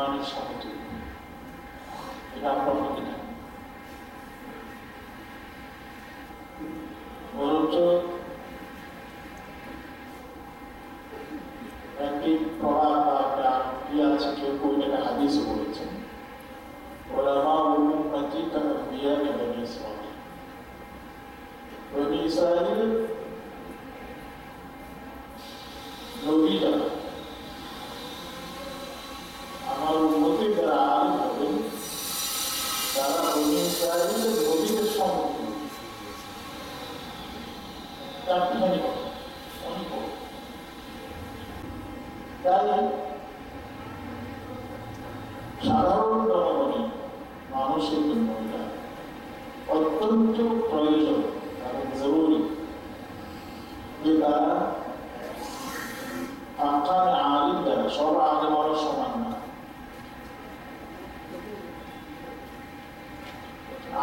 ইমানের সমতুল্য। এটা আমরা অনেকে জানি, বরঞ্চ একটি প্রভাব বা একটা ইয়ে আছে, কেউ এটাকে হাদিসও বলেছেন, ওলামা উম্মতি কাআনবিয়া বনি ইসরাঈল। বনি ইসরাঈলের নবী যারা, আমার উম্মতের যারা আলিম হবেন, তারা বনি ইসরাঈলের নবীদের সমতুল্য। চারটিখানি কথা, অনেক বড়। তাই সাধারণ জনগণের মানুষের জন্য এটা অত্যন্ত প্রয়োজন এবং জরুরি যে তারা আকারে আলিম যারা, সব আলিম হওয়ার সমান না।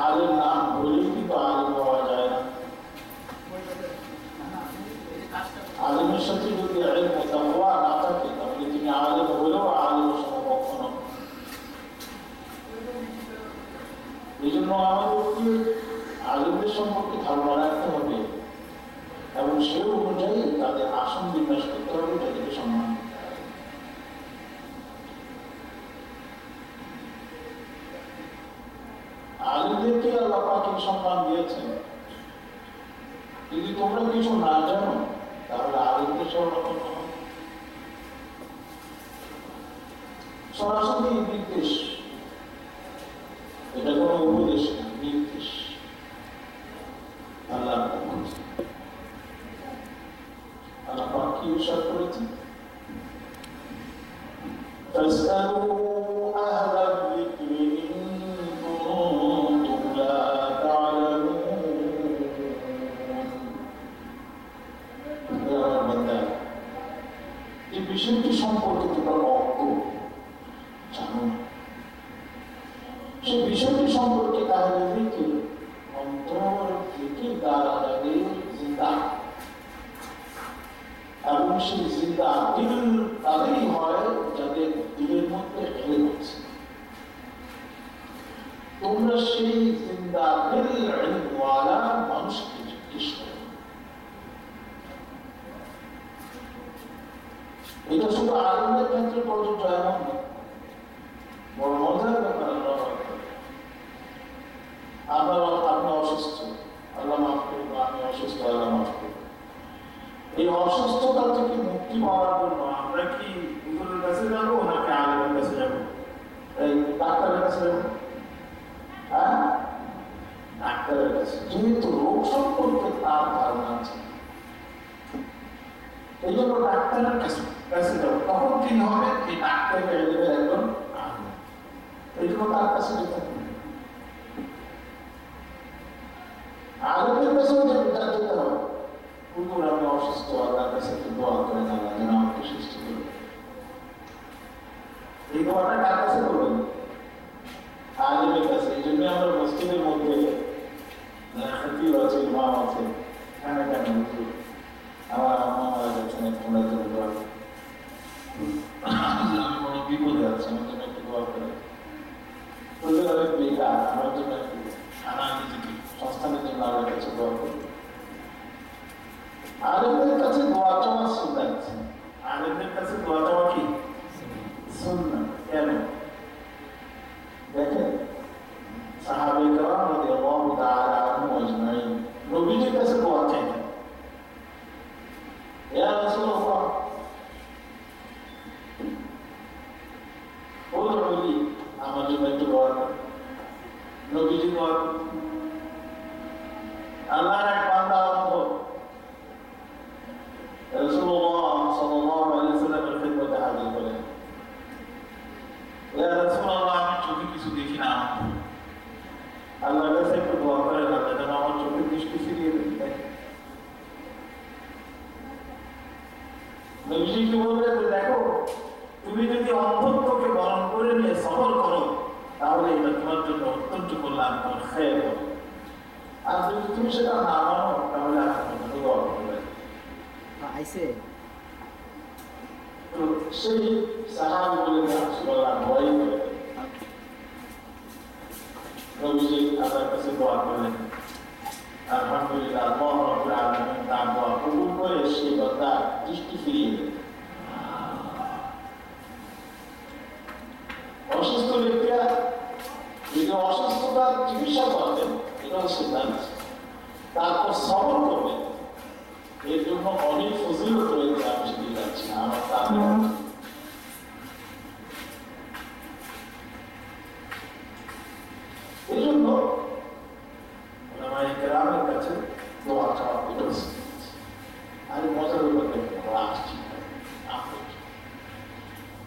আলিম নাম বলেই কিন্তু আলিম হওয়া যায় না। আলিমের সাথে যদি ইলম ও তাকওয়া না থাকে, তাহলে তিনি আলিম হলেও আলিমের সমকক্ষ নন। এই জন্য আমাদেরকে আলিমদের সম্পর্কে ধারণা রাখতে হবে এবং সে অনুযায়ী তাদের আসন বিন্যাস করতে হবে, তাদেরকে সম্মান দিতে হবে। আলিমদেরকে আল্লাহ পাক এই সম্মান দিয়েছেন। যদি তোমরা কিছু না জানো, তাহলে আলিমদের সংরক্ষণ করো। সরাসরি নির্দেশ, এটা কোনো উপদেশ না, নির্দেশ আল্লাহ করেছেন। আল্লাহ পাক কি ইরশাদ করেছেন? ফাসআলু আহলা যিকরি ইন কুনতুম লা তা'লামুন। এই বিষয়টি সম্পর্কে তোমরা অজ্ঞ, জানো না, সেই বিষয়টি সম্পর্কে তাহলে দেখে অন্তর থেকে তাদের জিন্দা, এবং সেই জিন্দা দিল তাদেরই হয় যাদের দিলের মধ্যে এলে হচ্ছে। তোমরা সেই জিন্দা দিল ইলমওয়ালা মানুষকে জিজ্ঞেস করো। এটা শুধু আলিমদের ক্ষেত্রে প্রযোজ্য এমন না, বড় মজার ব্যাপার। আপনি অসুস্থ, আল্লাহ মাফ করুন, আমি অসুস্থ, আল্লাহ মাফ করুন। এই অসুস্থতা থেকে মুক্তি পাওয়ার জন্য আমরা কি হুজুরের কাছে যাবো নাকি আলিমের কাছে যাবো? এই ডাক্তারের কাছে যাবো? হ্যাঁ, ডাক্তারের কাছে, যেহেতু রোগ সম্পর্কে তার ধারণা আছে। এই জন্য ডাক্তারের কাছে যাবো। তখন কি হবে? এই ডাক্তারকে এলিমের একজন আলিম, এই জন্য তার কাছে যেতে হবে। আলিমের কাছেও যেতে হবে। হুজুর আমি অসুস্থ, আল্লাহর কাছে একটু দোয়া করেন, আল্লাহ যেন আমাকে সুস্থ করে। এই দোয়াটা কার কাছে করবেন? আলিমের কাছে। এই জন্য আমরা মসজিদের মধ্যে খতিব আছে, ইমাম আছে, এখানে কেন হুজুর আমার আম্মা মারা যাচ্ছেন, তোমরা জন্য দোয়া করো, আমি কোনো বিপদে আছি, আমার জন্য একটু দোয়া করে। হুজুর আমি বেকার, আমার জন্য একটু খানা নিজেকে সংস্থানের জন্য আমার কাছে দোয়া করি। আলিমদের কাছে দোয়া চাওয়া সুন্নাত। আলিমদের কাছে দোয়া চাওয়া কি সুন্নাত? কেন? দেখেন সাহাবায়ে কেরাম রাদিয়াল্লাহু তাআলা আনহুম আজমাইন নবীজির কাছে দোয়া চাইতেন, ইয়া রাসূলুল্লাহ উদউলি, আমার জন্য একটু দোয়া করুন। নবীজি দোয়া করতেন। আল্লাহর এক বান্দা রাসূলুল্লাহ সাল্লাল্লাহু আলাইহি ওয়াসাল্লামের খিদমতে হাজির হলেন। ইয়া রাসূলুল্লাহ আমি চোখে কিছু দেখি না, আল্লাহর কাছে একটু দোয়া করেন, আল্লাহ যেন আমার চোখের দৃষ্টি ফিরিয়ে দেন। নবীজি কি বললেন? দেখো তুমি যদি অন্ধত্বকে বরণ করে নিয়ে সফর করো, তাহলে এটা তোমার জন্য অত্যন্ত কল্যাণকর, খেয়াল হবে। আর যদি তুমি সেটা না মানো, তাহলে আপনার জন্য দোয়া করবে। তো সেই সাহাবী বলেন রাসূলুল্লাহ ভয় করে নবীজি আল্লাহর কাছে দোয়া করলেন। আলহামদুলিল্লাহ আল্লাহ রাব্বুল আলামিন তার দোয়া কবুল করে সেই বান্দা দৃষ্টি ফিরিয়ে দেন। অসুস্থ ব্যক্তিরা যদি অসুস্থতার চিকিৎসা করবেন এটাও সিদ্ধান্ত, তারপর সবর করবেন, এর জন্য অনেক ফজিলত রয়েছে। আমি সেদিকে যাচ্ছি না, আমার তার এই জন্য গ্রামের কাছে দোয়া চাওয়া করেছে। আমি মজার ব্যাপারে আসছি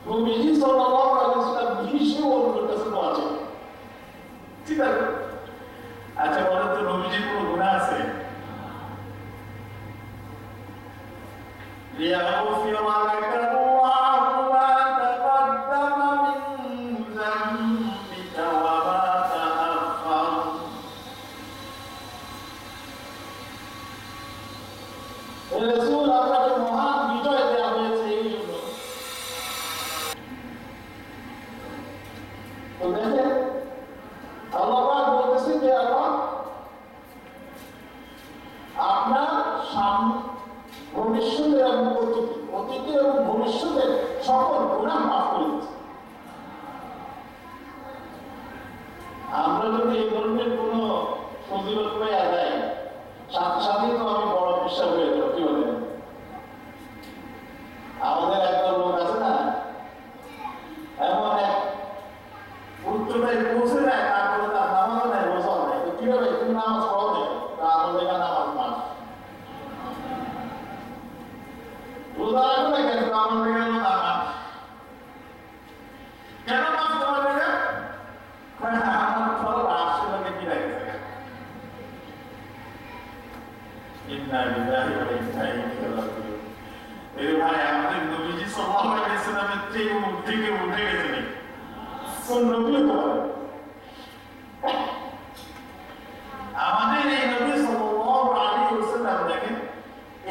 নবীজি সাল্লাল্লাহু আলাইহি ওয়াসাল্লাম নিজে ওর কাছে দোয়া চান। ঠিক আছে, আচ্ছা বলেন তো নবীজির কোনো গুনাহ আছে? লিয়াগফির লাকা আল্লাহু মা তাকদ্দামা মিন যামবিকা ওয়া মা তাআখার। রাসূল আপনাকে মহান বিজয় দেওয়া হয়েছে এই জন্য। তো দেখেন আল্লাহ পাক বলতেছেন যে আল্লাহ আপনার ভবিষ্যতের এবং অতীতের এবং ভবিষ্যতের সকল গুনাহ মাফ করে দিচ্ছে। আমরা যদি এই ধরনের কোন ফজিলত পেয়ে যাই, সাথে সাথেই তো আমি বড় বিশ্বাস হয়ে যাবো। কি বলেন? আমাদের একটা লোক আছে না, এমন এক উচ্চতায় পৌঁছে যায়, তারপরে তার নামাজও নেই, রোজাও নেই। তো কিভাবে তুমি নামাজ পড়ো নেই? আমাদের নামাজ মাস রোজা রাখো না কেন? আমাদের নামাজ কেন মাফ তোমার দেবে? আমার ফল আসছে লোকে কি রাখছে। ইন্না লিল্লাহি ওয়া ইন্না ইলাইহি রাজিউন। এই ভাই আমাদের নবীজি সাল্লাল্লাহু আলাইহি ওয়াসাল্লামের থেকে উঠে গেছেন। কোন নবী তো আমাদের এই নবী সাল্লাল্লাহু আলাইহি ওয়াসাল্লাম দেখেন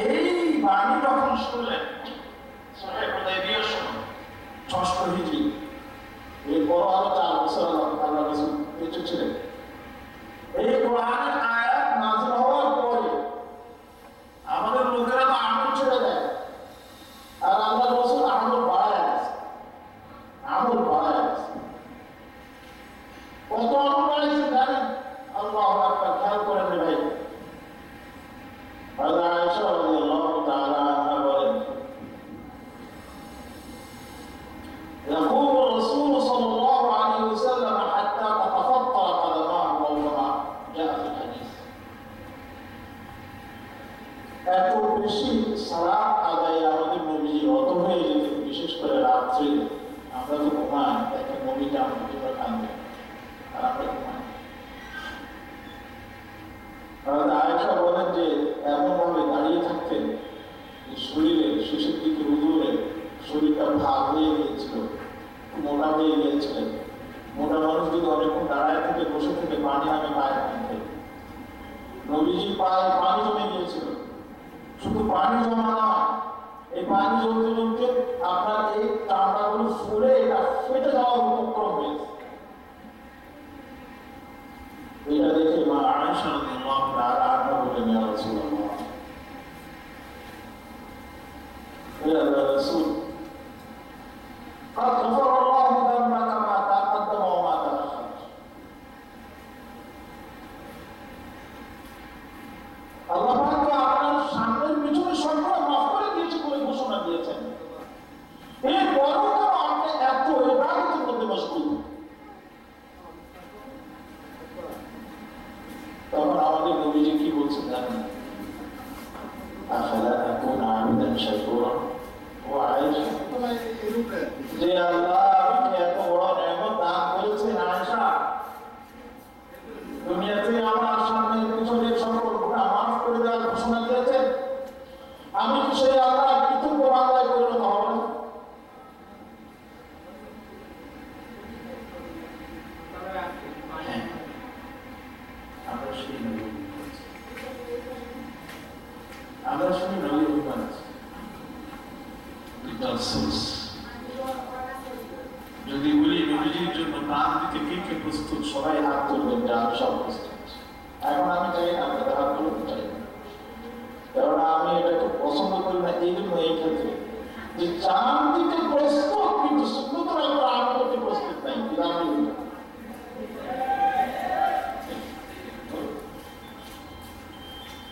এই বাণী যখন শুনলেন সহিহ হুদায়বিয়ার সময় ৬ষ্ঠ হিজরি, এরপর আরো ৪ বছর আল্লাহ রাসূল বেঁচে ছিলেন। এই কোরআনের আয়াত নাযিল হওয়ার পরে আমাদের লোকেরা তো আমল ছেড়ে দেয়, আর আল্লাহ রাসূল আমল বাড়ায় আছে। আমল বাড়ায় আছে। কত আমল বাড়াইছে জানেন? আল্লাহু আকবার। খেয়াল করেন রে ভাই। হযরত আয়েশা রাদিয়াল্লাহু তাআলা আনহা বলেন, يقوم الرسول صلى الله عليه وسلم حتى تتفطر قدماه أو كما جاء في الحديث। এত বেশি সালাত আদায় আমাদের নবীজি অত হয়ে যেতেন, বিশেষ করে রাত্রে। আমরা তো ঘুমাই, দেখেন নবীজি আমাদের জন্য কাঁদবেন আর আমরা ঘুমাই। আয়েশা বলেন যে এমন ভাবে দাঁড়িয়ে থাকতেন শরীরে শেষের দিকে হুজুরের শরীরটা ভাগ হয়ে গিয়েছিল, মোটা হয়ে গিয়েছিলেন। মোটা মানুষ যদি অনেকক্ষণ দাঁড়ায় থেকে বসে থেকে পানি নামে পায়ের মধ্যে, নবীজির পায়ে পানি জমে গিয়েছিল। শুধু পানি জমা না, এই পানি জমতে জমতে আপনার এই চামড়াগুলো ফুলে এটা ফেটে যাওয়ার উপক্রম হয়েছে। এটা দেখে মা আয়েশা রাদিয়াল্লাহু তাআলা আনহা বলেন, ইয়া রাসূলুল্লাহ, ইয়া রাসূল, قد غفر الله ذنبك ما تقدم وما تأخر। আল্লাহ পাক তো আপনার সামনের পিছনে সবগুলো মাফ করে দিয়েছে বলে ঘোষণা দিয়েছেন। এরপরও কেন আপনি এত ইবাদতের মধ্যে মশগুল? তখন আমাদের নবীজি কি বলছেন জানেন? আফালা আকুনা আবদান শাকুরা। ও আয়েশা, যে আল্লাহ আপনি এত বড় নিয়ামত দান করেছেন আয়েশা, দুনিয়াতে আমার সামনে পিছনের সকল গুনাহ মাফ করে দেওয়ার ঘোষণা দিয়েছেন। আমি কি সেই আল্লাহ কৃতজ্ঞ বান্দায় পরিণত হব না? আমরা শুনি নবী, আমরা শুনি নবী হুকুম আছে। আফসোস। যদি বলি নবীজির জন্য প্রাণ দিতে কে কে প্রস্তুত, সবাই হাত তুলবেন যে আমি সব প্রস্তুত। এখন আমি চাই না আপনাদের হাত তুলতে চাই না, কারণ আমি এটাকে পছন্দ করি না এই জন্য এই ক্ষেত্রে যে চান দিতে প্রস্তুত কিন্তু সুন্নতের উপর আমল করতে প্রস্তুত নাই।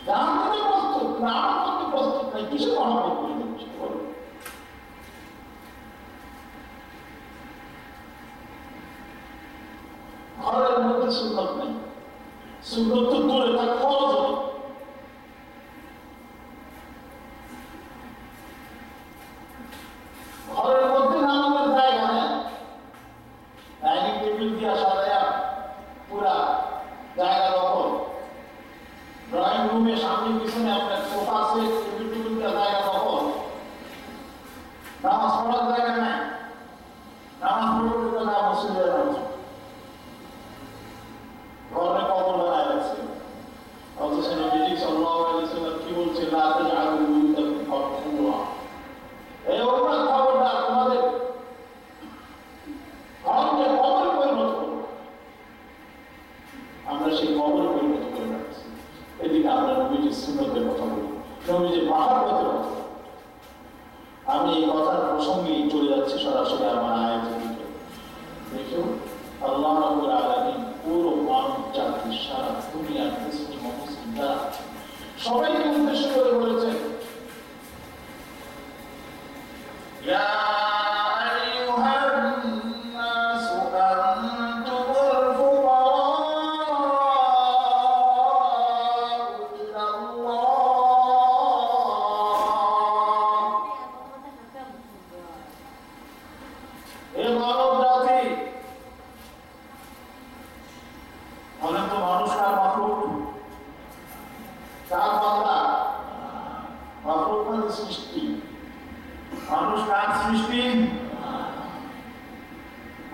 চান দিতে প্রস্তুত না, আমল করতে প্রস্তুত নাই, কিসের আমল করে দিচ্ছে বলো? ঘরের মধ্যে সুন্নত নেই, সুন্নত তো দূরে থাক, ফরজ হবে। ঘরের মধ্যে নামাজের জায়গা নেই, ডাইনিং টেবিল দিয়ে সাজায়া পুরা জায়গা দখল, ড্রয়িং রুমে সামনে পিছনে আপনার সোফা সেট টেবিল টেবিল দিয়ে জায়গা দখল, নামাজ পড়ার জায়গা নাই, নামাজ পড়তে না মসজিদের নামাজ ঘরে কবর বানায় রাখছে। অথচ নবীজি সাল্লাল্লাহু আলাইহি ওয়াসাল্লাম কি বলছে, লা তাজআলু বুয়ুতাকুম মাকবুরা, এই উম্মত খবরদার তোমাদের ঘরকে কবর পরিণত করো। আমরা সেই কবর পরিণত করে রাখছি। এদিকে আমরা নবীজির সুন্নতের কথা বলি, নবীজির মহব্বতের কথা। আমি এই কথার প্রসঙ্গেই চলে যাচ্ছি সরাসরি আমার আয়াতের দিকে। দেখুন আল্লাহ রাব্বুল আলামিন পুরো মানব জাতি, সারা দুনিয়ার মুসলিম অমুসলিম যারা সবাইকে উদ্দেশ্য করে বলেছেন, ইয়া আইয়ুহান নাস আনতুমুল ফুকারাউ ইলাল্লাহ। এ মানব জাতি, বলেন তো মানুষ কার মাখলুক? কার বান্দা? মাখলুক মানে সৃষ্টি। মানুষ কার সৃষ্টি?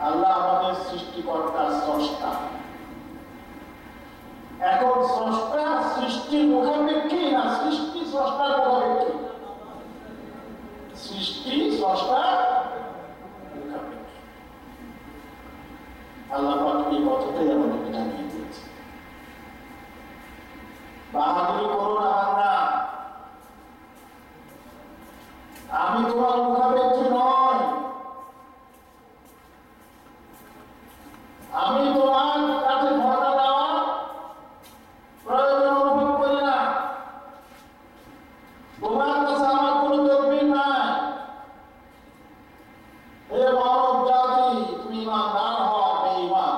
আল্লাহ আমাদের সৃষ্টিকর্তা, স্রষ্টা। এখন স্রষ্টা সৃষ্টির মুখাপেক্ষী না সৃষ্টি স্রষ্টার মুখাপেক্ষী? সৃষ্টি স্রষ্টার মুখাপেক্ষী। আল্লাহ পাক এই কথাটাই আমাদেরকে জানিয়ে দিয়েছে। বাহাদুরি করো না বান্দা, আমি তোমার মুখাপেক্ষী নয়, আমি তোমার কাছে ঘটনা দেওয়া প্রয়োজন অনুভব করি না, তোমার কাছে আমার কোনো তদবির নাই। হে মানব জাতি, তুমি ইমানদার হও, বেঈমান,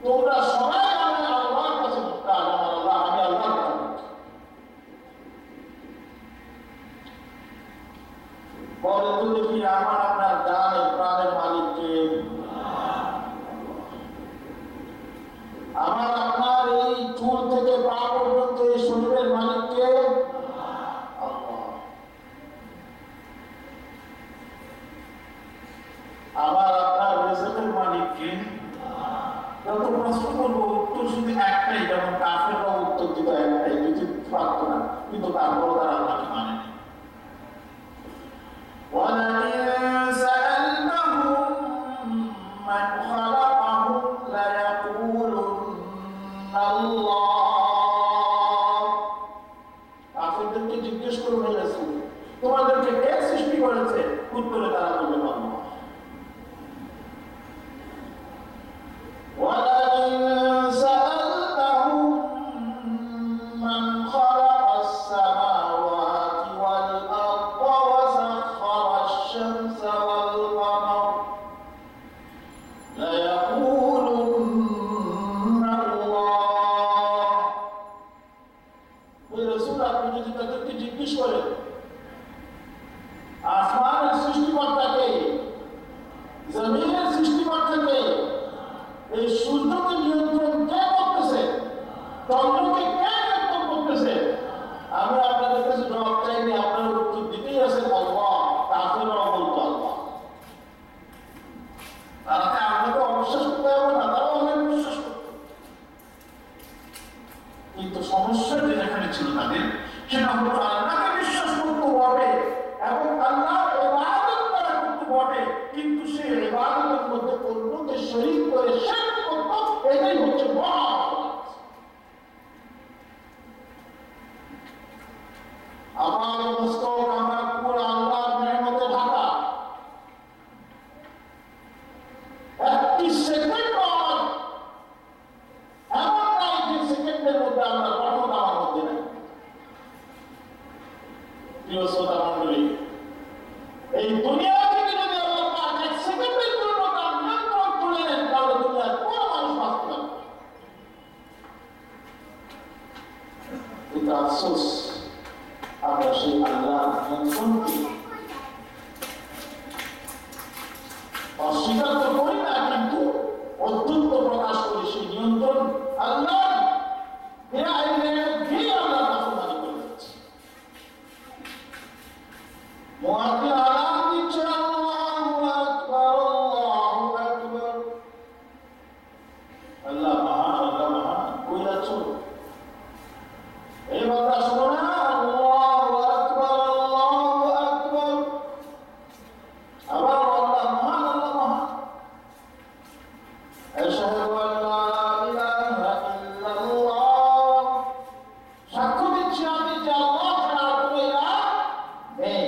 তোমরা সবাই আমি আল্লাহর কাছে মুহতাজ, আমার আল্লাহ, আমি আল্লাহর কাছে। বলে তো দেখি আমার আপনার জানের প্রাণের মালিককে, আমার আপনার এই চুল থেকে পা পর্যন্ত এই শরীরের মালিককে আল্লাহ। আমার আপনার রিজিকের মালিককে। যত প্রশ্ন করবো উত্তর শুধু একটাই, যেমন কাফেররা উত্তর দিত একটাই, কিছু পারত না, কিন্তু তারপরও তারা আল্লাহকে মানে। وَلَئِن سَأَلْتَهُم مَّنْ خَلَقَهُمْ لَيَقُولُنَّ اللَّهُ। কাফেরদেরকে জিজ্ঞেস করুন হে রাসূল, তোমাদেরকে কে সৃষ্টি করেছে? উত্তরে তারা বলবে আল্লাহ। وَلَئِن سَأَلْتَهُم مَّنْ خَلَقَ السَّمَاوَاتِ وَالْأَرْضَ وَسَخَّرَ الشَّمْسَ وَالْقَمَرَ لَيَقُولُنَّ اللَّهُ। হে রাসূল, আপনি যদি তাদেরকে জিজ্ঞেস করেন আসমানের সৃষ্টিকর্তাকে, জমিনের সৃষ্টিকর্তাকে, এই সূর্যকে নিয়ন্ত্রণ কে করতেছে, চন্দ্রকে কে নিয়ন্ত্রণ করতেছে, আমি আপনাদের কাছে জবাব চাইনি, আপনারা উত্তর দিতেই আছেন আল্লাহ। কাফেররাও বলতো আল্লাহ। তারাকে আপনাকে অবিশ্বাস করতে হবে না, তারাও আমাকে বিশ্বাস করত। কিন্তু সমস্যা যেখানে ছিল তাদের, সেটা হলো আল্লাহকে বিশ্বাস করতে হবে এবং আল্লাহ প্রিয় শ্রোতা মণ্ডলী, এই দুনিয়া থেকে যদি আল্লাহ পাক এক সেকেন্ডের জন্য তার নিয়ন্ত্রণ তুলে নেন, তাহলে দুনিয়ার কোনো মানুষ বাঁচতে পারবে না। কিন্তু আফসোস, আমরা সেই আল্লাহ নিয়ন্ত্রণকে অস্বীকার তো করি না, কিন্তু অত্যন্ত প্রকাশ করি সেই নিয়ন্ত্রণ আল্লাহ আমরা নাফরমানি করে যাচ্ছি। মুয়াজ্জিন আযান দিচ্ছে, আল্লাহু আকবার, আল্লাহু আকবার। আল্লাহ মহান, আল্লাহ মহান। কই যাচ্ছ? এই বান্দা শোনো না, আল্লাহু আকবার, আল্লাহু আকবার। আবার আল্লাহ মহান, আল্লাহ মহান। আশহাদু আন লা ইলাহা ইল্লাল্লাহ। সাক্ষ্য দিচ্ছি আমি যে আল্লাহ ছাড়া আর কোনো ইলাহ নেই।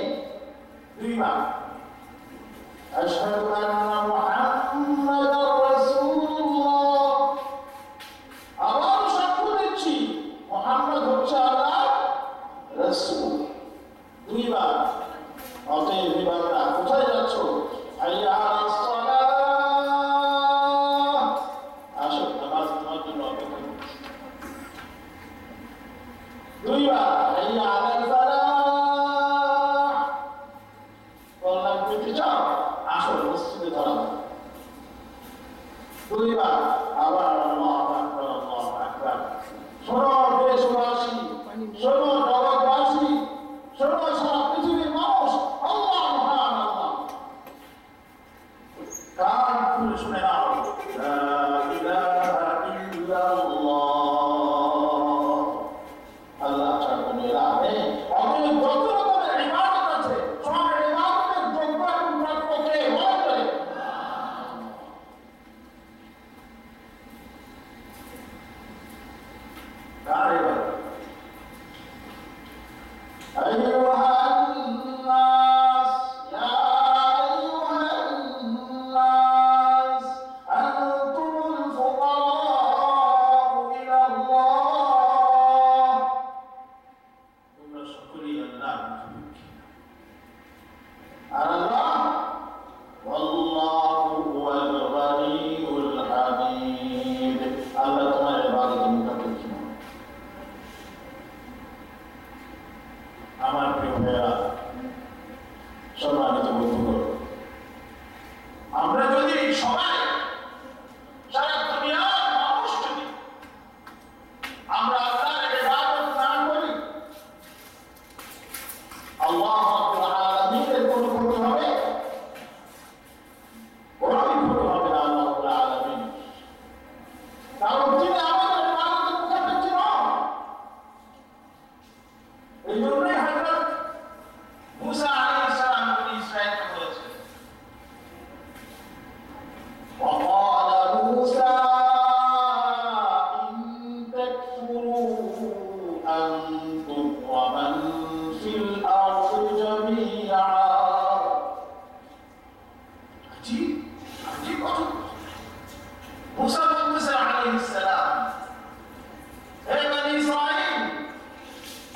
দুইবার আশহাদু আন্না মুহাম্মাদার রাসূলুল্লাহ। আবার সাক্ষ্য দিচ্ছি মুহাম্মদ হচ্ছে আল্লাহর রাসূল। দুইবার। অতএব বিবাদরা কোথায় যাচ্ছ? হাইয়া আলাস সালাহ। আসো, নামাজ তোমার জন্য অপেক্ষা করছে। দুইবার হাইয়া আলাল ফালাহ। কল্যাণ পেতে চাও? আসো, মসজিদে দাঁড়াও। দুইবার আবার আল্লাহু আকবার, আল্লাহু আকবার। শোনো দেশবাসী, শোনো জগৎবাসী, শোনো সারা পৃথিবীর মানুষ, আল্লাহ মহান, আল্লাহ। কান খুলে শুনে নাও, লা ইলাহা ইল্লাল্লাহ। আল্লাহ ছাড়া কোনো ইলাহ নেই। অতএব যত রকমের ইবাদত আছে, সব ইবাদতের যোগ্য এবং প্রাপ্য কে? বলেন তো। কার ইবাদত? أيها الناس، يا أيها الناس، أنتم الفقراء إلى الله। তোমরা সকলেই আল্লাহর মুখাপেক্ষী। আর আল্লাহ ওয়াল্লাহু হুয়াল গনিয়ুল হামিদ। আল্লাহ তোমার ইবাদতের মুখাপেক্ষী নয়। আমার প্রিয় ভাইয়েরা, সম্মানিত বন্ধুগণ, আমরা যদি সবাই, সারা দুনিয়ার মানুষ যদি আমরা আল্লাহর ইবাদত না করি, আল্লাহ রাব্বুল আলামিনের কোনো ক্ষতি হবে? কোনোই ক্ষতি হবে না আল্লাহ রাব্বুল আলামিন। কারণ তিনি আমাদের ইবাদতের মুখাপেক্ষী নন। এই জন্যই হযরত মুসা আলাইহিস সালাম বনি ইসরাঈলকে বলেছেন, وقال موسى إن تكفروا أنتم ومن في الأرض جميعا। عجيب عجيب কথা। মুসা বলতেছেন আলাইহিস সালাম, হে বনি ইসরাঈল,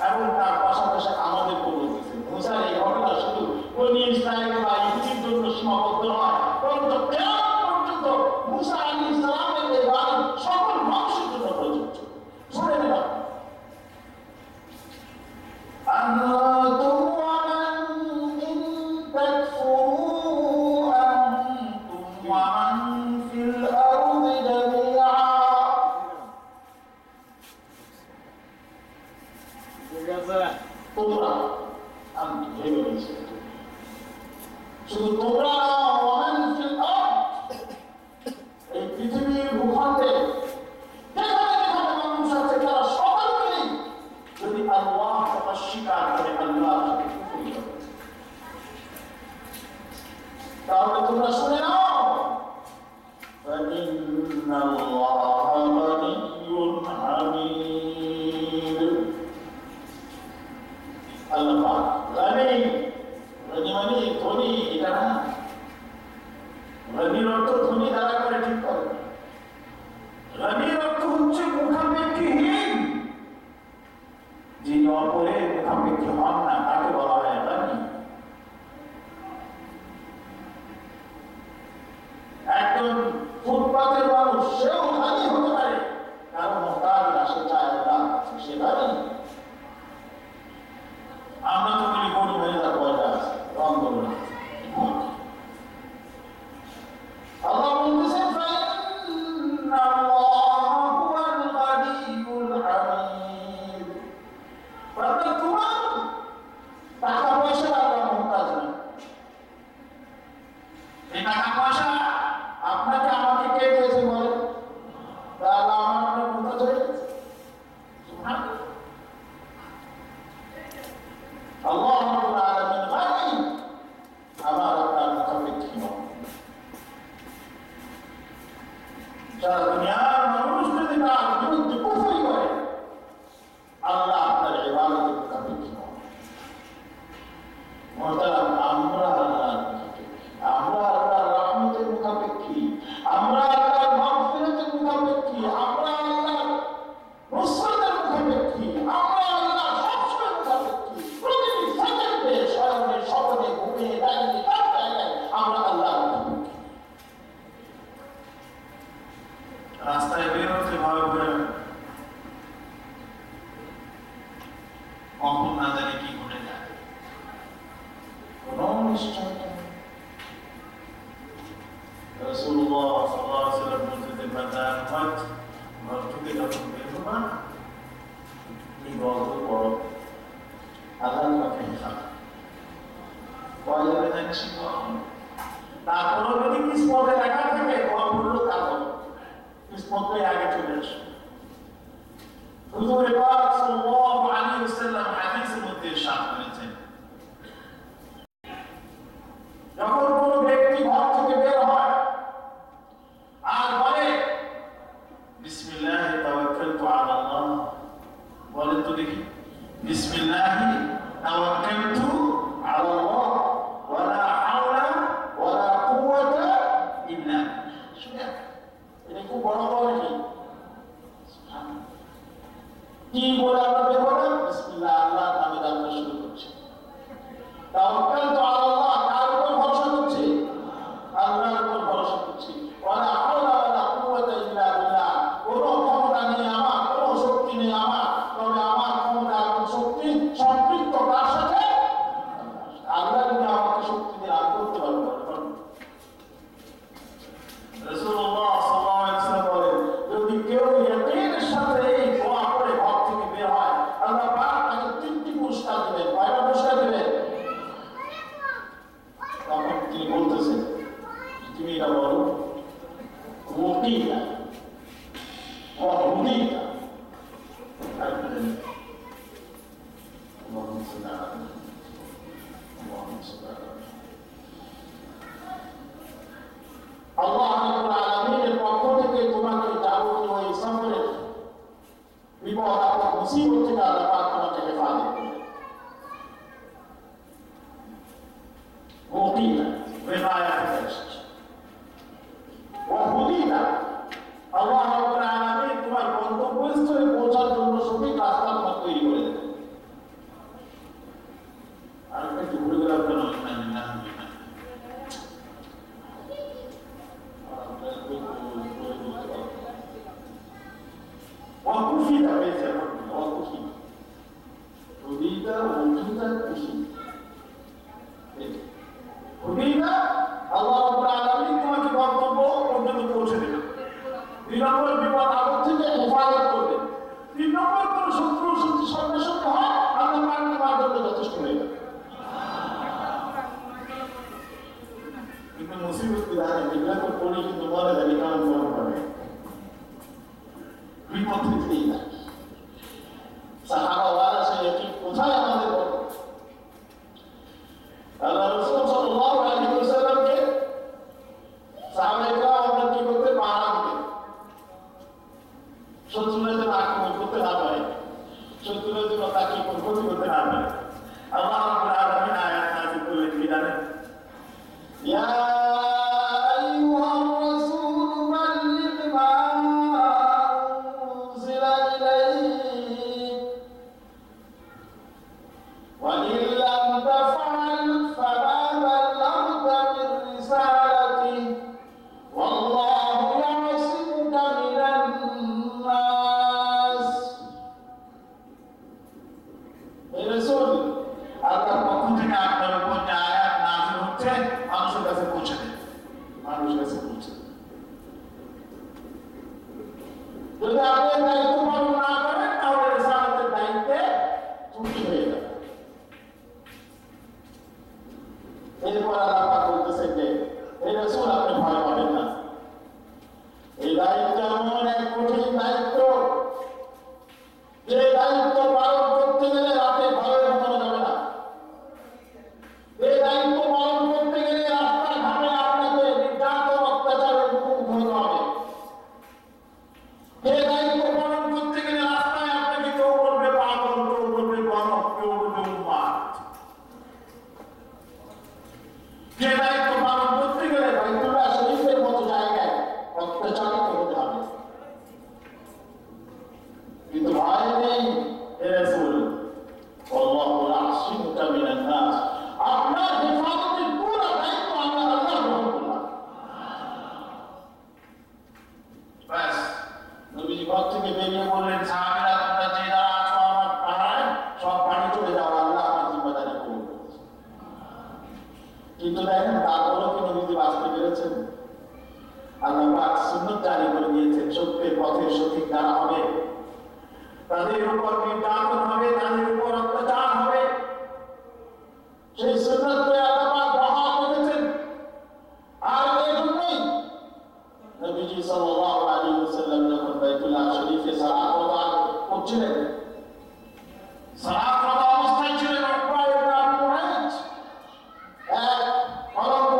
এবং তার পাশাপাশি আমাদের বলতেছেন, মুসার এই ঘটনা শুধু বনি ইসরাঈল বা ইহুদির জন্য সীমাবদ্ধ নয়, বরং কিয়ামত পর্যন্ত মুসা আলাইহিস সালামের এই বাণী সকল মানুষের জন্য প্রযোজ্য। শুনে নিন, أنتم ومن إن تكفروا أنتم ومن في الأرض جميعا। তোমরা, আমি ভেবে নিয়েছি, শুধু তোমরা ওয়ামান ফিল আরদ, এই পৃথিবীর ভূখণ্ডে যেখানে যেখানে মানুষ আছে, তারা সকল মিলে যদি আল্লাহকে অস্বীকার করে, আল্লাহকে কুফরি করে, তাহলে তোমরা শুনে নাও, فإن الله غني حميد। আল্লাহ গানি, গানি মানে ধনী, এটা না। গানির অর্থ ধনী দ্বারা করে ঠিক করে। গানির অর্থ হচ্ছে মুখাপেক্ষীহীন। যিনি অপরের মুখাপেক্ষী হন না, তাকে বলা হয় অর্থাৎ আমরা আল্লাহর রহমতের মুখাপেক্ষী, আমরা আল্লাহর মাগফিরাতের মুখাপেক্ষী, আমরা আল্লাহর নুসরাতের মুখাপেক্ষী, আমরা আল্লাহর সবসময় মুখাপেক্ষী। প্রতিটি সেকেন্ডে, স্বয়নে, স্বপ্নে, ঘুমে, দাঁড়িয়ে, সব জায়গায় আমরা আল্লাহর মুখাপেক্ষী। রাস্তায় বের হচ্ছে ভয় ভয়, কখন না জানি কি ঘটে যায়, কোনো নিশ্চয়তা নেই। রাসূলুল্লাহ সাল্লাল্লাহু আলাইহি ওয়াসাল্লাম বলতেন, বাজার হজ ঘর থেকে যখন বের হবা, এই গল্প পড়ো, আল্লাহর পথে হিসাব পাওয়া যাবে না শিখুন। তারপরও যদি কিসমতে লেখা থাকে, দোয়া পড়লো তারপর কিসমতে আগে চলে আসবে। হুজুর পাক সাল্লাল্লাহু আলাইহি ওয়াসাল্লাম হাদিসের মধ্যে ইরশাদ করেছেন, যখন কোনো ব্যক্তি ঘর থেকে বের হয় আর বলে বিসমিল্লাহি তাওয়াক্কালতু আলাল্লাহ, বলেন তো দেখি, বিসমিল্লাহি তাওয়াক্কালতু আলাল্লাহ ওয়ালা হাওলা ওয়ালা কুওয়াতা ইল্লা বিল্লাহ। শুনেন, এটা খুব বড় বড় কি কি বলে আমরা বের হলাম, বিসমিল্লাহ, আল্লাহর নামে আমরা শুরু করছি। তাওয়াক্কালতু আলাল্লাহ, কার উপর ভরসা করছি? আল্লাহর উপর ভরসা করছি। ওয়ালা হাওলা ওয়ালা কুওয়াতা ইল্লা বিল্লাহ, কোনো ক্ষমতা নেই আমার, কোনো শক্তি নেই আমার, তবে আমার ক্ষমতা এবং শক্তি সম্পৃক্ত কার সাথে? আল্লাহ যদি আমাকে শক্তি দিয়ে আর করতে পারবো। রাসূলুল্লাহ সাল্লাল্লাহু আলাইহি ওয়াসাল্লাম বলেন, যদি কেউ ইয়াকিনের সাথে এই দোয়া করে ঘর থেকে বের হয়, আল্লাহ পাক তাকে 3টি পুরস্কার দিবেন। কয়টা পুরস্কার দিবেন? তখন তিনি বলতেছেন, তুমি এটা বলো, মুকিতা ও হুদিতা। আল্লাহ রাব্বুল আলামিনের পক্ষ থেকে তোমাকে যাবতীয় এই সফরের বিপদ আপদ মুসিবত থেকে আল্লাহ পাক তোমাকে হেফাজত করবে। মুকিতা বেলায়া থেকে এসেছে, ও হুদিতা, আল্লাহ রাব্বুল আলামিন তোমার গন্তব্যস্থলে পৌঁছার জন্য সঠিক রাস্তা তোমার তৈরি করে দেবে। আর একটু ঘুরে ঘুরে আপনার وكفيت بيت ربنا وكفيت هديت وكفيت كفيت هديت আল্লাহ রাব্বুল আলামিন তোমাকে গন্তব্য পর্যন্ত পৌঁছে দেবে। 2 নম্বর, বিপদ আপদ থেকে হেফাজত করবে। 3 নম্বর, কোন শত্রু সঙ্গে সঙ্গে হয়, আল্লাহ পাক তোমার জন্য যথেষ্ট হয়ে যাবে। কিন্তু মুসিবত কি জানেন, এগুলা তো পড়ি কিন্তু বলে যায় কেমন মনে করে বিপদ থেকেই না। সাহাবাওয়ারা সে কি কোথায় আমাদের বলে, আল্লাহ রাসূল সাল্লাল্লাহু আলাইহি ওয়াসাল্লামকে সাহাবায়েরা আমরা কি করতে পারা দিতে, শত্রুরা যেন আক্রমণ করতে না পারে, শত্রুরা যেন তাকে ক্ষতি করতে না পারে। আল্লাহ রাব্বুল আলামিন আয়াত নাযিল করলেন কি জানেন, ইয়া যদি আপনি দায়িত্ব পালন না করেন তাহলে রিসালাতের দায়িত্বে ত্রুটি হয়ে যাবে। এরপর আল্লাহ বলতেছেন যে এই রাসূল আপনি ভয় পাবেন না, এই দায়িত্ব এমন এক কঠিন দায়িত্ব যে দায়িত্ব পালন করতে গেলে রাতে ভালো ঘুমানো যাবে না। এই দায়িত্ব পালন করতে গেলে রাস্তার ঘাটে আপনাকে নির্যাতন অত্যাচারের মুখোমুখি হতে হবে। এই দায়িত্ব পালন করতে গেলে রাস্তায় আপনাকে কেউ বলবে পাগল, কেউ বলবে গণক, কেউ বলবে উন্মাদ। যে দায়িত্ব পালন করতে গেলে বাইতুল্লাহ শরীফের মতো জায়গায় অত্যাচারিত হতে হবে, কিন্তু ভয় নেই। রাসূল আল্লাহু ইয়াসিমুকা মিনান নাস, আপনার হেফাজতের পুরো দায়িত্ব আমি আল্লাহ গ্রহণ করলাম। ব্যাস, নবীজি ঘর থেকে বেরিয়ে বললেন, সাহাবীরা তোমরা যে যারা আছো আমার পাড়ায় সব বাড়ি চলে যাও, আল্লাহ আমার জিম্মাদারি কবুল করেছে। কিন্তু দেখেন তারপরেও কি নবীজি বাঁচতে পেরেছেন? আল্লাহ পাক সুন্নাত জারি করে দিয়েছেন, সত্যের পথে সঠিক যারা হবে তাদের উপর নির্যাতন হবে, তাদের উপর অত্যাচার হবে। সেই সুন্নাতকে আল্লাহ পাক বহাল রেখেছেন। আর এই জন্যই নবীজি সাল্লাল্লাহু আলাইহি ওয়াসাল্লাম যখন বাইতুল্লাহ শরীফে সালাত আদা করছিলেন, সালাত আদা অবস্থায় ছিলেন উকবা ইবনে আবি মুআইত, এক কলঙ্ক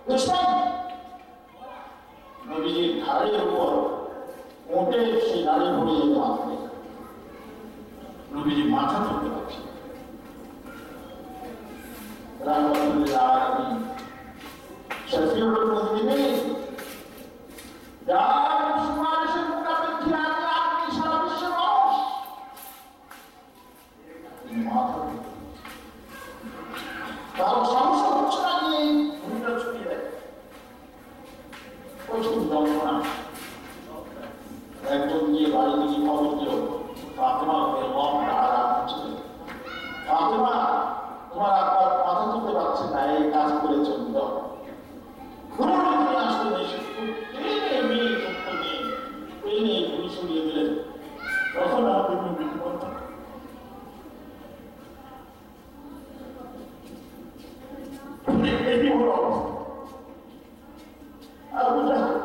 দুশমন নবীজির ঘাড়ের উপর উঠে সেই গাড়ি ভরে যেত হাতে। নবীজি মাথা ধরতে পারছে রাহমাতুল্লিল আলামিন শফিউল মুজনিবিন, যার সুপারিশের মুখাপেক্ষী আমি আপনি সারা বিশ্বের মানুষ মাথা কারো সমস্যা হচ্ছে না গিয়ে ভূমিকা ছুটিয়ে দেয়। প্রচুর যন্ত্রণা। একজন গিয়ে বাড়ি থেকে খবর দিল, ফাতেমা রাদিয়াল্লাহু তাআলা ছিলেন, ফাতেমা তোমার আব্বা মাথা তুলতে পারছে না, এই কাজ করেছেন তো ঘুরে আসতে এসে মেয়ে ছোট্ট মেয়ে পেনে ঘুরি সরিয়ে দিলেন। তখন আমাদের নবীজি বলতেন, এই হলো আবু জাহল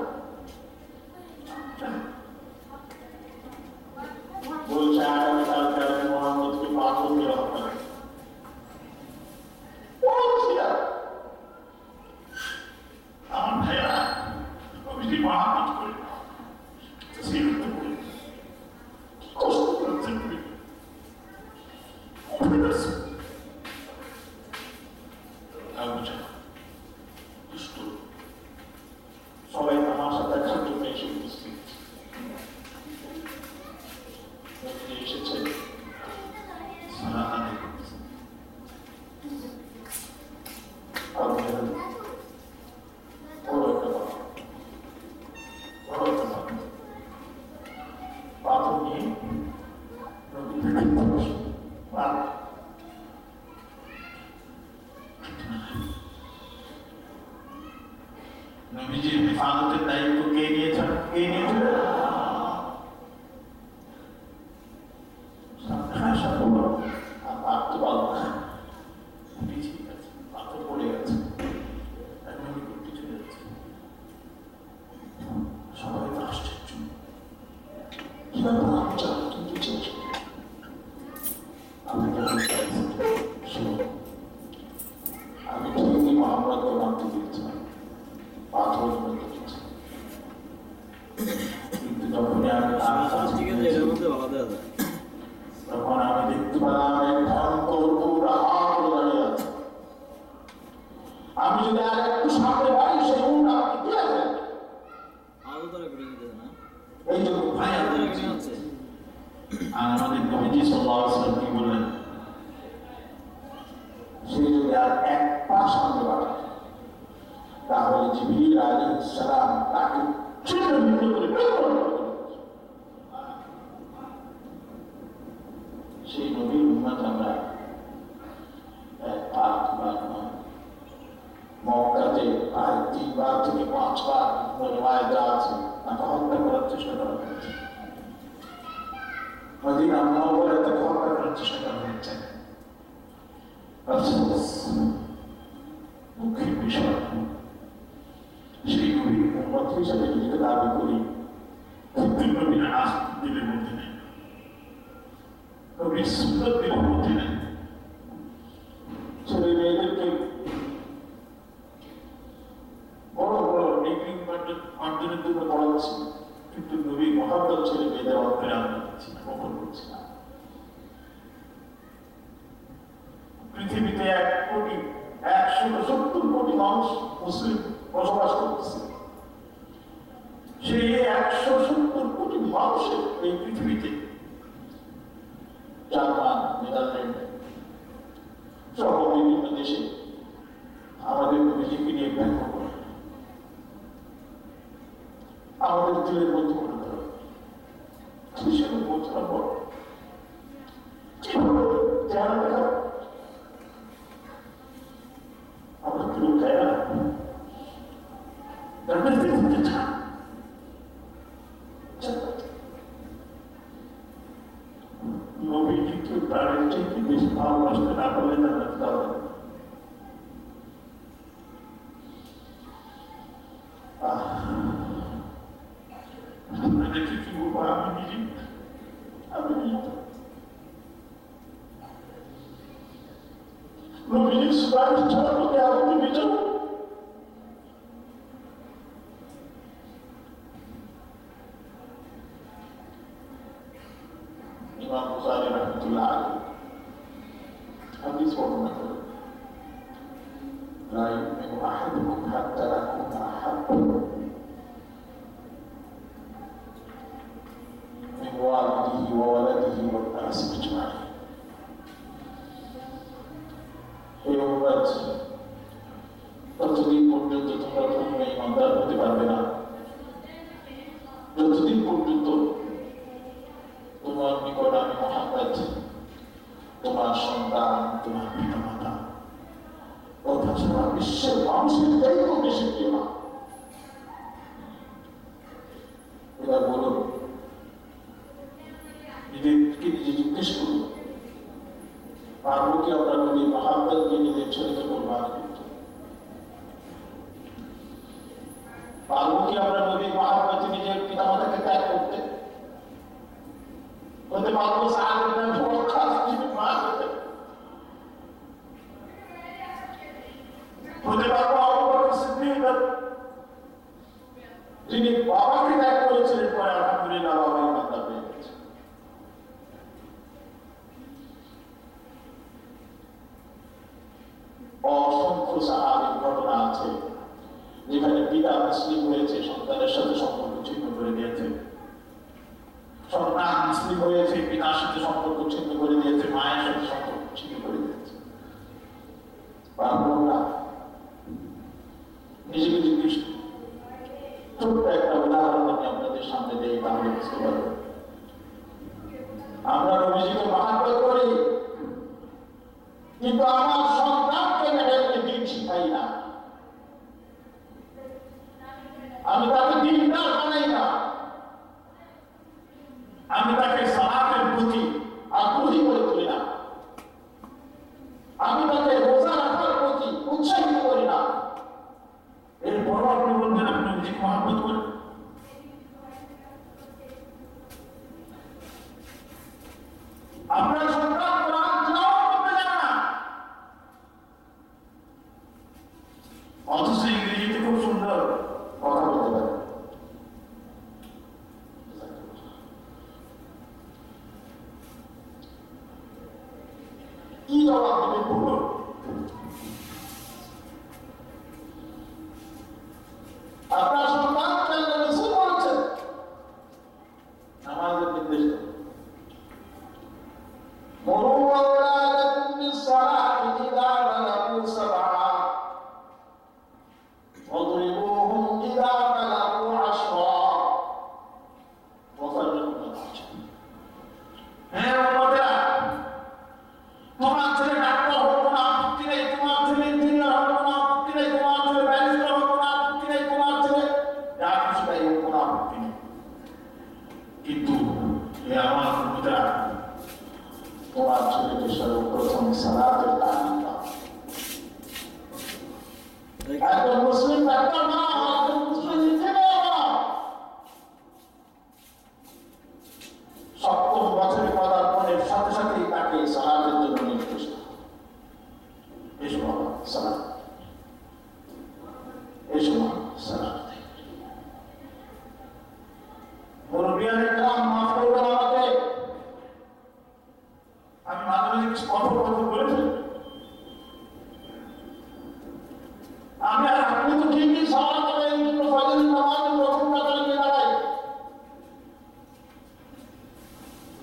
বলছে আগামীকালকে আমি মোহাম্মদকে পাথর দিয়ে হত্যা করি। আমার ভাইয়েরা নবীজি মহাব্বত করে কষ্ট করেছেন। আবু জাহল দুষ্ট, সবাই আমার সাথে খাদ্য এসে উপস্থিত। এসেছে সালাত আদায় করতেছে। আবু জাহল বড় একটা পাথর নিয়ে নবীজির হেফাজতের দায়িত্ব কে নিয়েছেন? পাথর পড়ে গেছে, সবাই তো আশ্চর্য, আমি ঠিকই মোহাম্মদকে মানতে দিয়েছিলাম, পাথর দিয়েছি, কিন্তু যখনই আমি তখন আমি দেখতে পেলাম এক ভয়ঙ্কর পুরা হাত দাঁড়িয়ে আছে। আমি যদি আর একটু সামনে বাড়ি সেই উন্ড আমাকে দিয়ে দেন, এই জন্য ভাই আর আমাদের নবীজি সাল্লাল্লাহু আলাইহি ওয়াসাল্লাম কি বললেন, সে যদি আর এক পা সামনে বাড়ে তাহলে জিবরিল আলাইহিস সালাম তাকে ছিন্ন ভিন্ন করে সেই নবীর উম্মত আমরা এক বার দুবার নয়, মক্কাতে প্রায় 3 বার থেকে 5 বার রিওয়ায়াত আছে তাকে হত্যা করার চেষ্টা করা হয়েছে, মদিনা মুনাওয়ারায় তাকে হত্যা করার চেষ্টা করা হয়েছে। আফসোস, দুঃখের বিষয়, সেই নবীর উম্মত হিসেবে নিজেকে দাবি করি কিন্তু নবীর আজ দিলের মধ্যে নেই, নবীর সুন্নাত দিলের মধ্যে নেই। ছেলে মেয়েদেরকে বড় বড় ডিগ্রি অর্জনের জন্য পড়াচ্ছি, কিন্তু নবী মহাব্বত ছেলে মেয়েদের অন্তরে আনতে পারছি না, কখন করছি না। পৃথিবীতে 1,170,000,000 মানুষ মুসলিম বসবাস করতেছে, সেই 170 কোটি মানুষের এই পৃথিবীতে জার্মান, নেদারল্যান্ড সহ বিভিন্ন দেশে আমাদের নবীজিকে নিয়ে ব্যঙ্গ করে, আমাদের দিলের মধ্যে মনে করে হিসেবে পৌঁছানোর পর কিভাবে চেহারা দেখা আমরা কেউ দেয় না, নবীজিকে প্রাণের থেকে বেশি ভালোবাসতে না পারলে জান্নাতে যাওয়া যাবে না। আপনাদেরকে কি বলবো, আমি নবীজির সুপারিশ ছাড়া তোকে আমাকে বিচার ইমাম বুখারী রাহমাতুল্লাহ আলাইহি হাদিস বর্ণনা করেন, লা ইউমিনু আহাদুকুম হাত্তা আকুনা আহাব্বা মিন ওয়ালিদিহি ওয়া ওয়ালাদিহি ওয়ান নাসি আজমাইন। এই উম্মত ততদিন পর্যন্ত তোমরা পূর্ণ ঈমানদার হতে পারবে না যতদিন পর্যন্ত তোমার নিকট আমি মুহাম্মদ, তোমার সন্তান, তোমার পিতা মাতা তথা সারা বিশ্বের মানুষের দায়িত্ব বেশি কেউ না। এবার বলুন, নিজেকে নিজে জিজ্ঞেস করুন, পারবো কি আমরা নবী মুহাম্মদকে নিজের ছেলেকে কোরবান করতে? পারবো কি আমরা নবী মুহাম্মদকে নিজের পিতা মাতাকে ত্যাগ করতে? হতে পারবো সাদ ইবনে ওয়াক্কাস যিনি মা হতেন, হতে পারবো আবু বকর সিদ্দিক যিনি বাবাকে ত্যাগ করেছিলেন, পরে আলহামদুলিল্লাহ বাবা ইমানদার হয়ে গেছে। অসংখ্য সাহাবীর ঘটনা আছে যেখানে পিতা মুসলিম হয়েছে, সন্তানের সাথে সম্পর্ক ছিন্ন করে দিয়েছে, সন্তান মুসলিম হয়েছে, পিতার সাথে সম্পর্ক ছিন্ন করে দিয়েছে, মায়ের সাথে সম্পর্ক ছিন্ন করে দিয়েছে। আমরা নিজেকে জিজ্ঞেস, ছোট্ট একটা উদাহরণ আমি আপনাদের সামনে দিই, তাহলে বুঝতে পারবেন। আমরা নবীজিকে মহব্বত করি, কিন্তু আমার সন্তানকে মেয়েকে দিন শিখাই না, আমি তাকে দিনদার বানাই না, আমি তাকে সালাতের প্রতি আগ্রহী করে তুলি না, আমি তাকে রোজা রাখার প্রতি উৎসাহিত করি না। এরপরও আপনি বলবেন আপনি নিজেকে মহব্বত করেন। আপনার সন্তান কোরআন তিলাওয়াত করতে জানে না, অথচ ইংরেজিতে খুব সুন্দর কথা বলতে পারে। কি জবাব দেবেন বলুন? আপনার সন্তানকে আল্লাহ রাসূল বলেছেন নামাজের নির্দেশ দেন, মুরু আওলাদাকুম বিস-সালাতি ইযা বালাগু সাবআ ওয়াদরিবুহুম ইযা বালাগু আশরা ওয়াফাররিকু বাইনাহুম। হ্যাঁ উম্মতেরা, তোমার ছেলে ডাক্তার হতো না, আপত্তি নেই, তোমার ছেলে ইঞ্জিনিয়ার হতো না, আপত্তি নেই, তোমার ছেলে ব্যারিস্টার হতো না, আপত্তি নেই, তোমার ছেলে যা কিছু তাই হতো না, আপত্তি নেই, কিন্তু এ আমার উম্মতেরা, তোমার ছেলেকে সর্বপ্রথম সালাতের তালিম দাও। একজন মুসলিম ডাক্তার না, একজন মুসলিম ইঞ্জিনিয়ার না, সপ্তম বছরে পদার্পণের সাথে সাথেই তাকে সালাতের জন্য নির্দেশ দাও। এসো বাবা সালাত, এসো মা সালাত। মুরব্বিয়ানে কেরাম মাফ করবেন আমাকে, আমি মাঝে মাঝে কিছু কঠোর কথা বলেছি, আমি আর আপনি তো ঠিকই সালাত আদায়ের জন্য ফজরের নামাজের প্রথম কাতারে গিয়ে দাঁড়াই।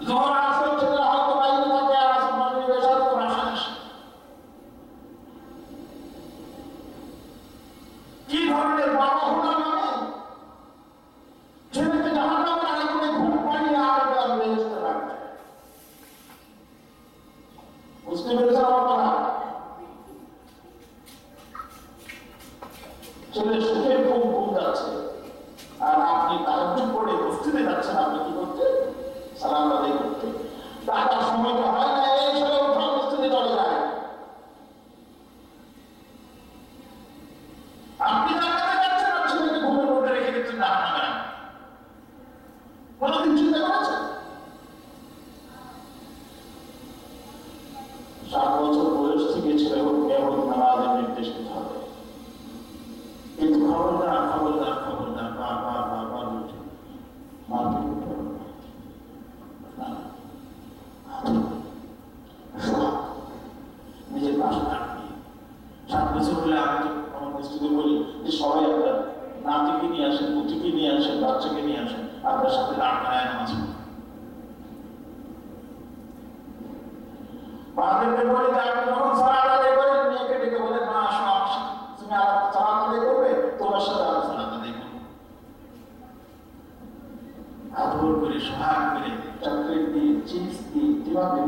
যখন আসর ছেলেরা হয়তো বাইরে থাকে আর আসর মাগরিব এশা তো বাসায় আসে। কি ধরনের বাবা হলাম আমি? ছেলেকে জাহান্নামের আগুনে ঘুম পাড়িয়ে আর বেহেশতে রাখছে। বুঝতে পেরেছেন আমার কথা? ছেলে সুখের ঘুম ঘুম যাচ্ছে আর আপনি তাহাজ্জুদ পড়ে মসজিদে যাচ্ছেন। আপনি কি করতে? সালাম আদায় করতে। টাকার সময় তো হয় না, এই ছেলে উঠা মসজিদে চলে যায়। আপনি জান্নাতে যাচ্ছেন আর ছেলেকে ঘুমের মধ্যে রেখে দিচ্ছেন জাহান্নামে। কোনদিন চিন্তা করেছেন? 7 বছর বয়স থেকে ছেলে হোক মেয়ে হোক নামাজের নির্দেশ দিতে হবে। কিন্তু খবরদার খবরদার খবরদার বারবার বারবার উঠে মারপিট করতে হবে না। নিজের পাশে থাকবে। 7 বছর হলে আমি তো আমার মসজিদে বলি যে সবাই আপনার নাতিকে নিয়ে আসেন, পুত্রকে নিয়ে আসেন, বাচ্চাকে নিয়ে আসেন, আপনার সাথে দাঁড় করায় নামাজ পড়ুন। বাবাদেরকে বলে যে আপনি যখন সালাত আদায় করেন মেয়েকে ডেকে বলেন, মা আসো আমার সাথে, তুমি সালাত আদায় করবে, তোমার সাথে আমি সালাত আদায় করবো। আদর করে সোহাগ করে চকলেট দিয়ে চিপস দিয়ে কিভাবে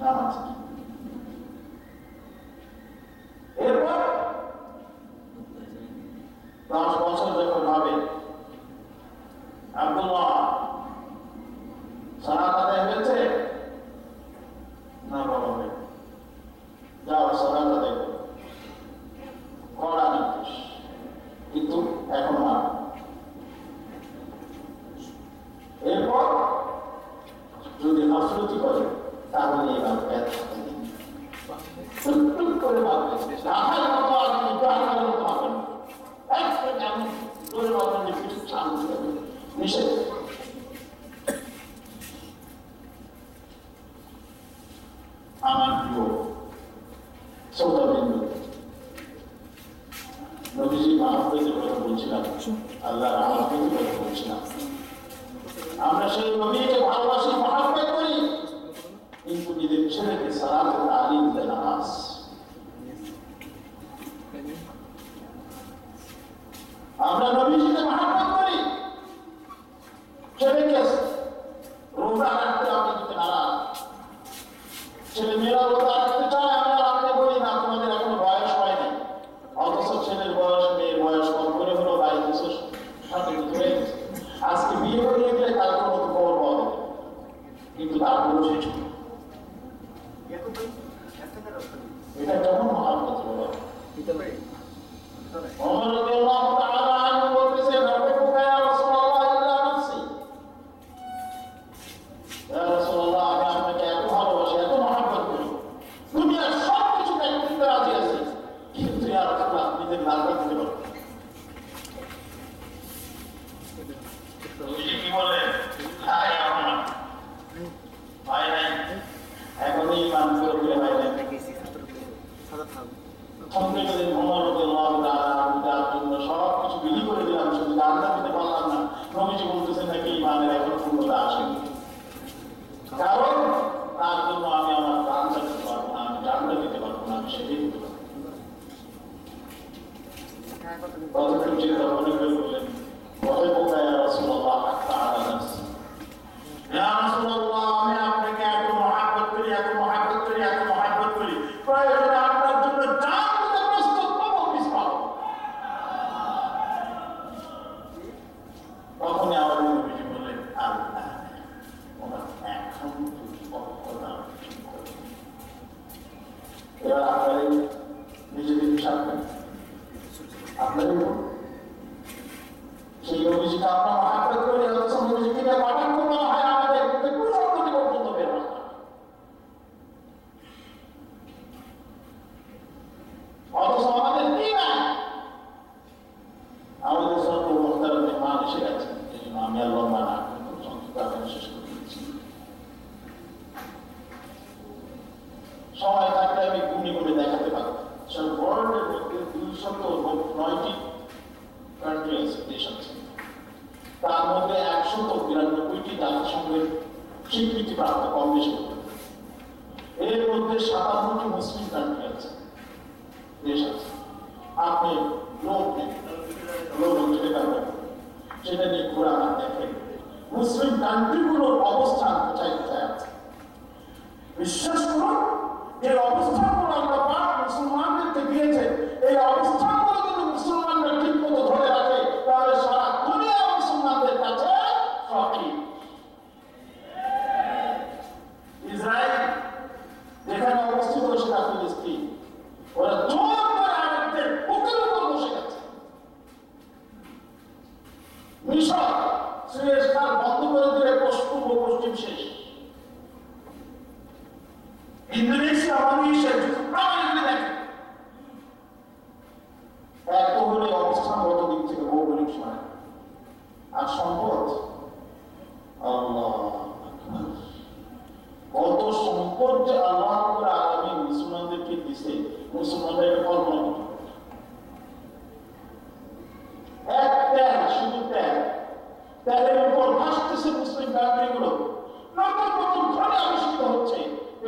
নামাজ। এরপর 10 বছর যখন হবে, আব্দুল্লাহ সালাত আদায় হয়েছে না? বাবা ভাই যাও সালাত আদায় করো। কড়া নির্দেশ, কিন্তু এখন আর। এরপর যদি হাসরতি করে তাহলে এবার ব্যাথ করে ভাববে রাখার মতো আপনি জাহান্নামের মতো হবেন। একটা যেমন করে ভাববেন যে কিছু শান্তি হবে নিষেধ। আমার প্রিয় শ্রোতাবৃন্দ, নবীজি মাহফিজের কথা বলছিলাম, আল্লাহর মাহফিজের কথা বলছিলাম। আমরা সেই নবীকে ভালোবাসি, মহব্বত করি, কিন্তু নিজের ছেলেকে সালাতে তালিম দেয় নামাজ। আমরা নবীজিকে মহব্বত করি, ছেলেকে রোজা রাখতে আমরা দিতে নারাজ। ছেলে মেয়েরা রোজা রাখতে চায়, আমি আর আপনি বলি না তোমাদের এখনো বয়স হয়নি। অথচ ছেলের বয়স মেয়ের বয়স কম করে হলো 22 বছর সাথে হয়ে গেছে। আজকে বিয়ে করিয়ে দিলে কাল কোনো খবর পাওয়া যাবে, কিন্তু তারপরেও সে ছোট। এটা কেমন মহাব্বত হলো? ওমর রাদিয়াল্লাহু তাআলা আনহু বলতেছেন, রাব্বুকা ইয়া রাসূলুল্লাহ ইল্লা নাফসি। ইয়া রাসূলুল্লাহ, আমি আপনাকে এত ভালোবাসি, এত মহব্বত করি, দুনিয়ার সব কিছু ত্যাগ করতে রাজি আছি, কিন্তু ইয়া রাসূলুল্লাহ নিজের লালটা দিতে পারবো না। কি বললেন? ভাই আমার ভাই নাই, এখনই ইমান করে ভাই নাই। সঙ্গে করে ওমর রাদিয়াল্লাহু তাআলা তার জন্য সব কিছু বিলি করে দিলাম, শুধু জান্নাত দিতে পারলাম না। নবীজি বলতেছেন নাকি ইমানের এখনো পূর্ণতা আসেনি, কারণ তার জন্য আমি আমার প্রাণটা দিতে পারবো না, আমি জান্নাত দিতে পারবো না, আমি সেটাই দিতে পারবো না। কতটুকু চিন্তা মনে করে বললেন, ওয়াহিবুকা ইয়া রাসূলুল্লাহ হাত্তা আলা নাফসি। ইয়া রাসূলুল্লাহ, আমি আপনাকে এত মহব্বত করি, এত মহব্বত করি, এত মহব্বত করি, প্রয়োজনে আপনার জন্য জান দিতে প্রস্তুত, তবু মিস পাবো। তখনই আমার নবীজি বললেন, আল্লাহ ওমর এখন তুমি কথা ঠিক করো। এবার আপনারাই নিজেদের হিসাব করেন, আপনারই বলুন। সেই নবীজিকে আমরা মহব্বত করি, অথচ নবীজিকে কটাক্ষ করা হয় আমাদের, কিন্তু কুসংগতি পর্যন্ত বের হয় না। অথচ আমাদের কি নাই? আমাদের সব মুহতারামে মা এসে গেছে, এই জন্য আমি আল্লাহ মানা শেষ করে দিচ্ছি। সময় থাকলে আমি গুণি করে দেখাতে পারবো, সব ওয়ার্ল্ডের মধ্যে 200 প্রাপ্ত কম বেশি হতে পারে। এর মধ্যে 57টি মুসলিম কান্ট্রি আছে, দেশ আছে। আপনি লোক সেটা নিয়ে ঘোরা দেখেন মুসলিম কান্ট্রিগুলোর অবস্থান কোথায় কোথায় আছে। বিশ্বাস করুন, এই অবস্থানগুলো আমরা পাক মুসলমানদেরকে দিয়েছে। এই অবস্থানগুলো যদি মুসলমানরা ঠিক মতো ধরে রাখে তাহলে সারা দুনিয়া মুসলমানদের কাছে ফকির। ইসরায়েল যেখানে অবস্থিত সেটা ফিলিস্তিন, ওরা জোর করে আরবদের বুকের উপর বসে গেছে। মিশর সুয়েজ খাল বন্ধ করে দিলে পূর্ব পশ্চিম শেষ। ইন্দোনেশিয়া মালয়েশিয়া দেখেন এত হলে অবস্থানগত দিক থেকে ভৌগোলিক সময় আর সম্পদ আল্লাহ কত সম্পদ যে আল্লাহ করে আগামী মুসলমানদেরকে দিছে, মুসলমানরা এটা কল্পনা করতে পারে। এক তেল, শুধু তেলের উপর ভাসতেছে মুসলিম কান্ট্রিগুলো, নতুন নতুন ধরে আবিষ্কৃত হচ্ছে।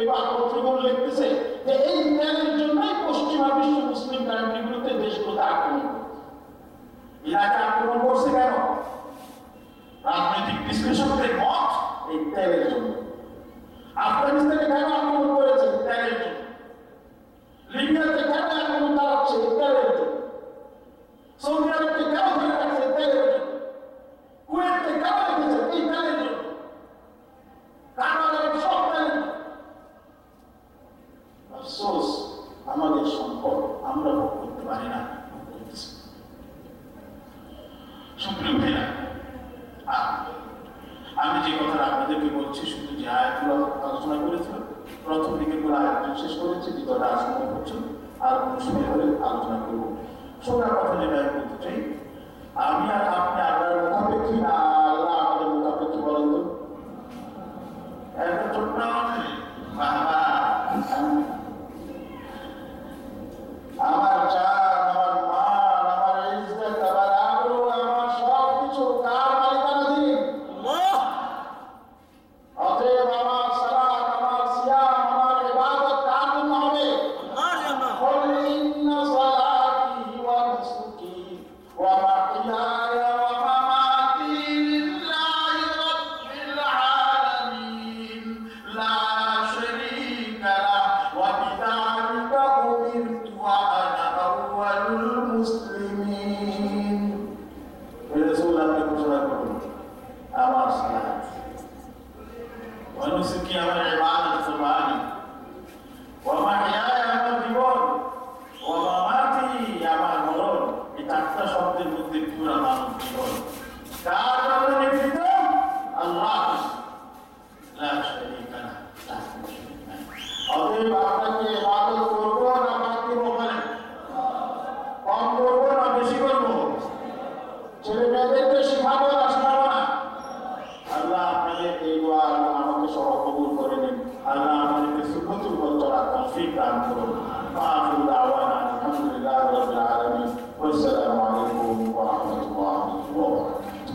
এবার পত্রিকাগুলো লিখতেছে যে এই তেলের জন্যই পশ্চিমা বিশ্ব মুসলিম কান্ট্রিগুলোতে দেশগুলোতে আক্রমণ করছে। ইরাকে আক্রমণ করছে কেন? রাজনৈতিক বিশ্লেষকদের মত এই তেলের জন্য। আফগানিস্তানে কেন আক্রমণ করেছে? তেলের জন্য। লিবিয়াতে কেন আক্রমণ চালাচ্ছে? তেলের জন্য। সৌদি আরবকে কেন ধরে রাখছে? তেলের জন্য। কুয়েতকে কেন রেখেছে? এই তেলের জন্য। কানাডার সব তেলের জন্য। আফসোস, আমাদের সম্পদ আমরা ভোগ করতে পারি না, ভোগ করতেছি। সুপ্রিয় ভাইরা, আমি যে কথাটা আপনাদেরকে বলছি শুধু যে আয়াতগুলো আলোচনা করেছিলাম, প্রথম দিকে গুলো আয়াত শেষ করেছি, দ্বিতীয়টা আলোচনা করছি, আর কোনো সময় হলে আলোচনা করব। সোনার কথা যেটা আমি বলতে চাই, আমি আর আপনি আল্লাহর মুখাপেক্ষী না আল্লাহ আমাদের মুখাপেক্ষী? বলেন তো। একটা ছোট্ট বাবা আমার চাঁদ, আমার মান, আমার ইজ্জত, আমার আবরু, আমার সব কিছু কার মালিকানাধীন? অতএব আমার সালাত, আমার সিয়াম, আমার ইবাদত কার জন্য হবে? কুল ইন্না সালাতি ওয়া নুসুকি ওয়া মাহইয়ায়া ওয়া মামাতি লিল্লাহি রাব্বিল আলামিন লা শারীকা লাহু ওয়া বিযালিকা উমিরতু ওয়া আনা আউওয়ালুল মুসলিমিন। রাসূল আপনি ঘোষণা করুন, আমার সালাত ওয়া নুসুকি আমার ইবাদত কুরবানি ওয়া মাহইয়ায়া আমার জীবন ওয়া মামাতি আমার মরণ, এই চারটা শব্দের মধ্যে পুরো মানব জীবন কার জন্য নির্মিত? আল্লাহ, লা শারীকা লাহু। অতএব আপনাকে ইবাদত করব না বাদ দিব? বলেন, কম করব না বেশি করব? ছেলে মেয়েদেরকে শিখাবো না শিখাবো না? আল্লাহ আপনাদের এই দোয়া আমাকে সহ কবুল করে নিন। আল্লাহ আমাদেরকে সুন্নতুল পথ চলার তৌফিক দান করুন। আখিরু দাওয়ানা আলহামদুলিল্লাহি রাব্বিল আলামিন। ওয়াসসালামু আলাইকুম ওয়া রাহমাতুল্লাহি ওয়া বারাকাতুহু।